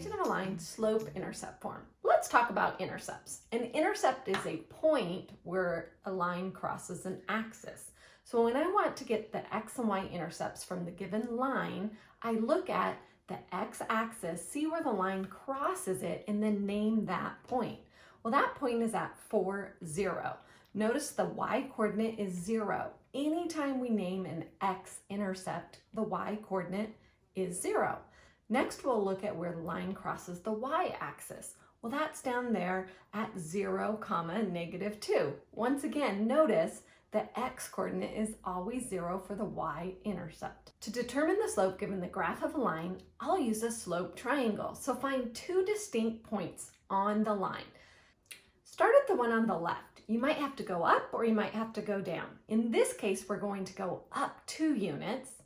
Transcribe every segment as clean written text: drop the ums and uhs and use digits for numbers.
equation of a line, slope, intercept form. Let's talk about intercepts. An intercept is a point where a line crosses an axis. So when I want to get the x and y intercepts from the given line, I look at the x-axis, see where the line crosses it, and then name that point. Well, that point is at 4, 0. Notice the y-coordinate is 0. Anytime we name an x-intercept, the y-coordinate is 0. Next, we'll look at where the line crosses the y-axis. Well, that's down there at 0, -2. Once again, notice the x-coordinate is always 0 for the y-intercept. To determine the slope given the graph of a line, I'll use a slope triangle. So find two distinct points on the line. Start at the one on the left. You might have to go up or you might have to go down. In this case, we're going to go up 2 units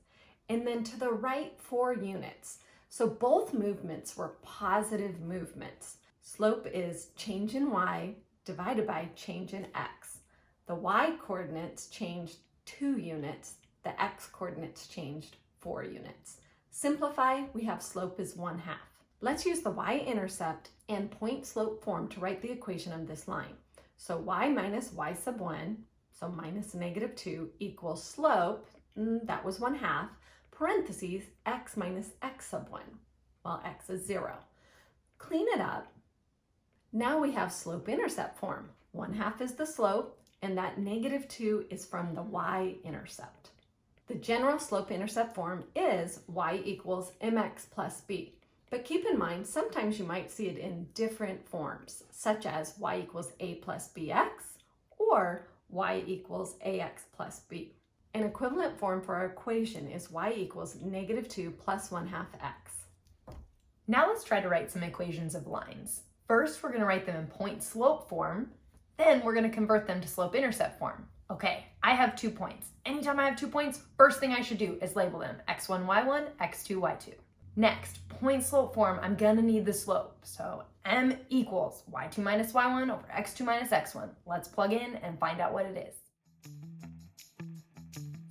and then to the right 4 units. So both movements were positive movements. Slope is change in y divided by change in x. The y-coordinates changed 2 units. The x-coordinates changed 4 units. Simplify, we have slope is 1/2. Let's use the y-intercept and point slope form to write the equation of this line. So y minus y sub 1, so minus -2, equals slope, that was 1/2, parentheses, x minus x sub 1, well, x is 0. Clean it up. Now we have slope-intercept form. 1/2 is the slope, and that -2 is from the y-intercept. The general slope-intercept form is y equals mx plus b. But keep in mind, sometimes you might see it in different forms, such as y equals a plus bx or y equals ax plus b. An equivalent form for our equation is y equals -2 plus 1/2 x. Now let's try to write some equations of lines. First, we're going to write them in point-slope form. Then we're going to convert them to slope-intercept form. Okay, I have 2 points. Anytime I have 2 points, first thing I should do is label them x1, y1, x2, y2. Next, point-slope form, I'm going to need the slope. So m equals y2 minus y1 over x2 minus x1. Let's plug in and find out what it is.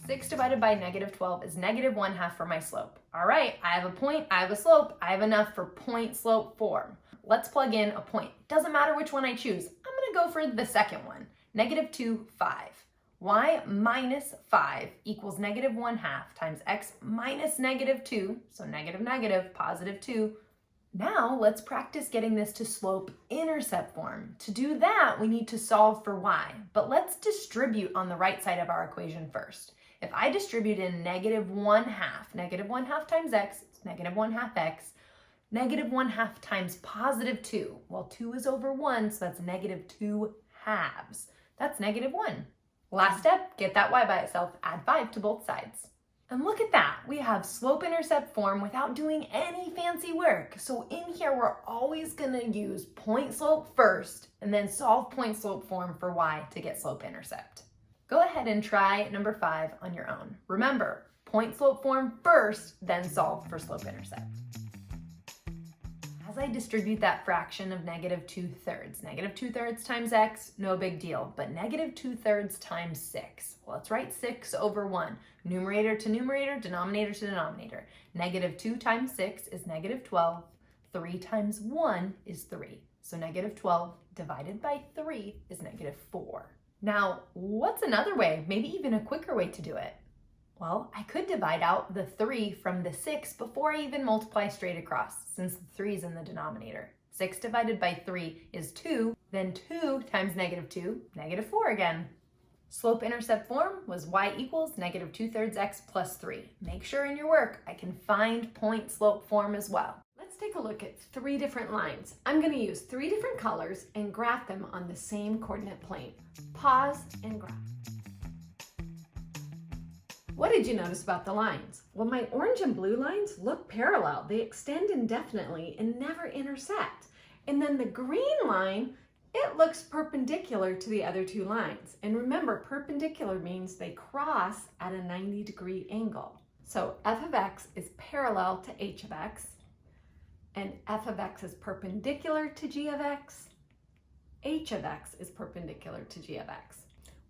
6 divided by -12 is -1/2 for my slope. All right, I have a point, I have a slope, I have enough for point-slope form. Let's plug in a point. Doesn't matter which one I choose. I'm going to go for the second one, -2, 5. Y minus 5 equals -1/2 times x minus -2, so negative, positive 2. Now let's practice getting this to slope-intercept form. To do that, we need to solve for y, but let's distribute on the right side of our equation first. If I distribute in -1/2 times x is -1/2 x, -1/2 times positive 2. Well, 2 is over 1, so that's -2 halves. That's -1. Last step, get that y by itself, add 5 to both sides. And look at that, we have slope-intercept form without doing any fancy work. So in here, we're always gonna use point-slope first, and then solve point-slope form for y to get slope-intercept. Go ahead and try number 5 on your own. Remember, point-slope form first, then solve for slope-intercept. As I distribute that fraction of -2/3, -2/3 times x, no big deal, but -2/3 times 6. Well, let's write 6 over 1. Numerator to numerator, denominator to denominator. -2 times 6 is -12. 3 times 1 is 3. So -12 divided by 3 is -4. Now, what's another way, maybe even a quicker way to do it? Well, I could divide out the 3 from the 6 before I even multiply straight across, since the 3 is in the denominator. 6 divided by 3 is 2, then 2 times -2, -4 again. Slope-intercept form was y equals -2/3 x plus 3. Make sure in your work I can find point-slope form as well. Let's take a look at 3 different lines. I'm going to use 3 different colors and graph them on the same coordinate plane. Pause and graph. What did you notice about the lines? Well, my orange and blue lines look parallel. They extend indefinitely and never intersect. And then the green line, it looks perpendicular to the other 2 lines. And remember, perpendicular means they cross at a 90-degree angle. So f of x is parallel to h of x, and f of x is perpendicular to g of x. H of x is perpendicular to g of x.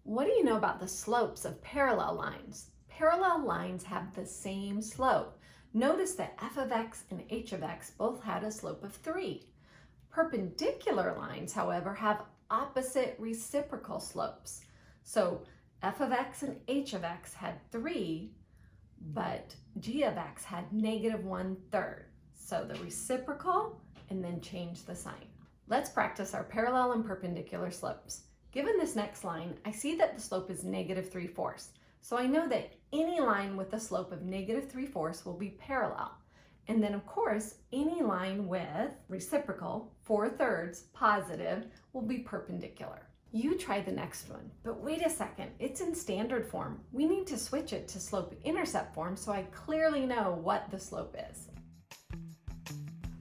What do you know about the slopes of parallel lines? Parallel lines have the same slope. Notice that f of x and h of x both had a slope of 3. Perpendicular lines, however, have opposite reciprocal slopes. So f of x and h of x had 3, but g of x had -1/3. So the reciprocal, and then change the sign. Let's practice our parallel and perpendicular slopes. Given this next line, I see that the slope is -3/4. So I know that any line with a slope of -3/4 will be parallel. And then of course, any line with reciprocal, 4/3, positive, will be perpendicular. You try the next one, but wait a second, it's in standard form. We need to switch it to slope-intercept form so I clearly know what the slope is.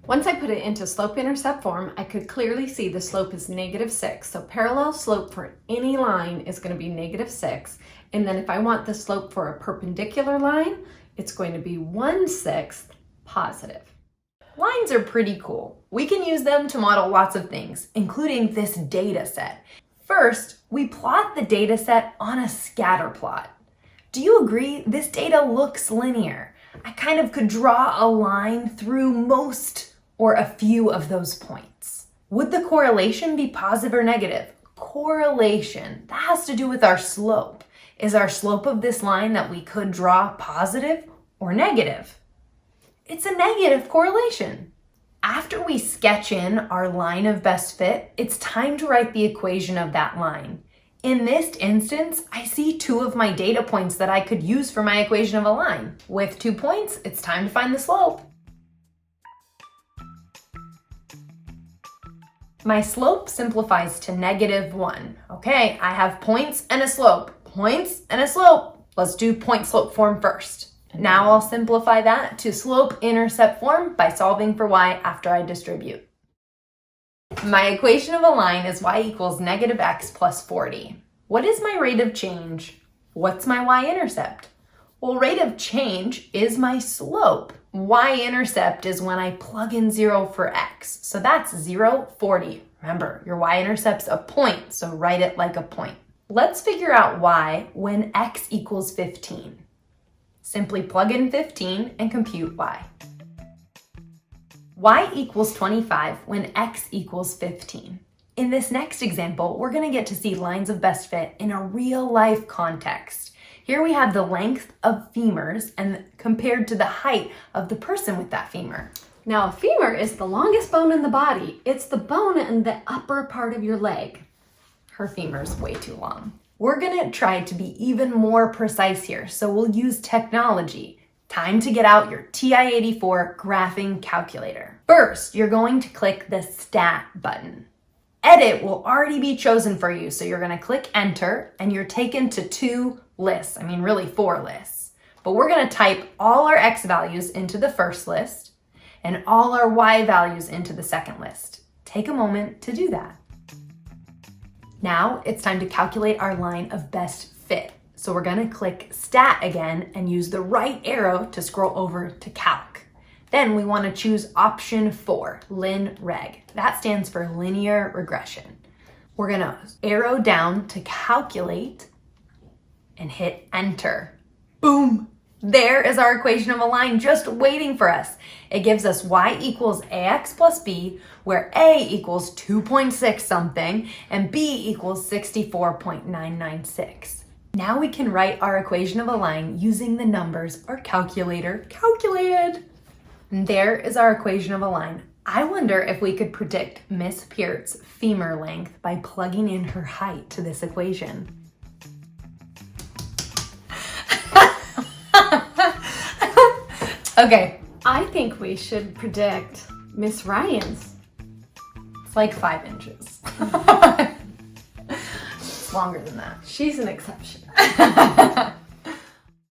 Once I put it into slope-intercept form, I could clearly see the slope is -6. So parallel slope for any line is going to be -6. And then if I want the slope for a perpendicular line, it's going to be 1/6 positive. Lines are pretty cool. We can use them to model lots of things, including this data set. First, we plot the data set on a scatter plot. Do you agree this data looks linear? I kind of could draw a line through most or a few of those points. Would the correlation be positive or negative? Correlation, that has to do with our slope. Is our slope of this line that we could draw positive or negative? It's a negative correlation. After we sketch in our line of best fit, it's time to write the equation of that line. In this instance, I see 2 of my data points that I could use for my equation of a line. With 2 points, it's time to find the slope. My slope simplifies to -1. Okay, I have points and a slope. Points and a slope. Let's do point slope form first. Now I'll simplify that to slope-intercept form by solving for y after I distribute. My equation of a line is y equals -x plus 40. What is my rate of change? What's my y-intercept? Well, rate of change is my slope. Y-intercept is when I plug in 0 for x. So that's 0, 40. Remember, your y-intercept's a point, so write it like a point. Let's figure out y when x equals 15. Simply plug in 15 and compute y. Y equals 25 when x equals 15. In this next example, we're going to get to see lines of best fit in a real-life context. Here we have the length of femurs and compared to the height of the person with that femur. Now, a femur is the longest bone in the body. It's the bone in the upper part of your leg. Her femur's way too long. We're gonna try to be even more precise here, so we'll use technology. Time to get out your TI-84 graphing calculator. First, you're going to click the Stat button. Edit will already be chosen for you, so you're gonna click Enter, and you're taken to 2 lists. I mean, really 4 lists. But we're gonna type all our X values into the first list, and all our Y values into the second list. Take a moment to do that. Now it's time to calculate our line of best fit. So we're gonna click Stat again and use the right arrow to scroll over to Calc. Then we wanna choose option 4, Lin Reg. That stands for linear regression. We're gonna arrow down to calculate and hit Enter. Boom! There is our equation of a line just waiting for us. It gives us y equals ax plus b, where a equals 2.6 something and b equals 64.996. Now we can write our equation of a line using the numbers our calculator calculated. And there is our equation of a line. I wonder if we could predict Miss Peart's femur length by plugging in her height to this equation. Okay, I think we should predict Miss Ryan's. it's like 5 inches. It's longer than that. She's an exception.